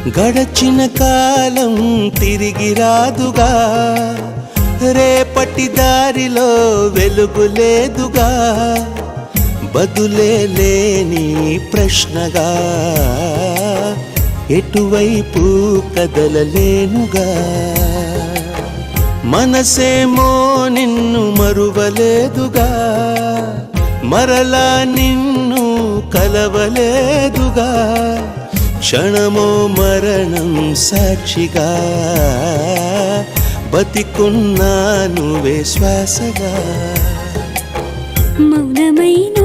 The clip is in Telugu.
గడచిన కాలం తిరిగి రాదుగా, రేపటి దారిలో వెలుగు లేదుగా, బదులే లేని ప్రశ్నగా ఎటువైపు కదలలేనుగా. మనసేమో నిన్ను మరువలేదుగా, మరలా నిన్ను కలవలేదుగా, క్షణమో మరణం సాక్షిగా బతికున్నా నువ్వే శ్వాసగా. మౌనమైన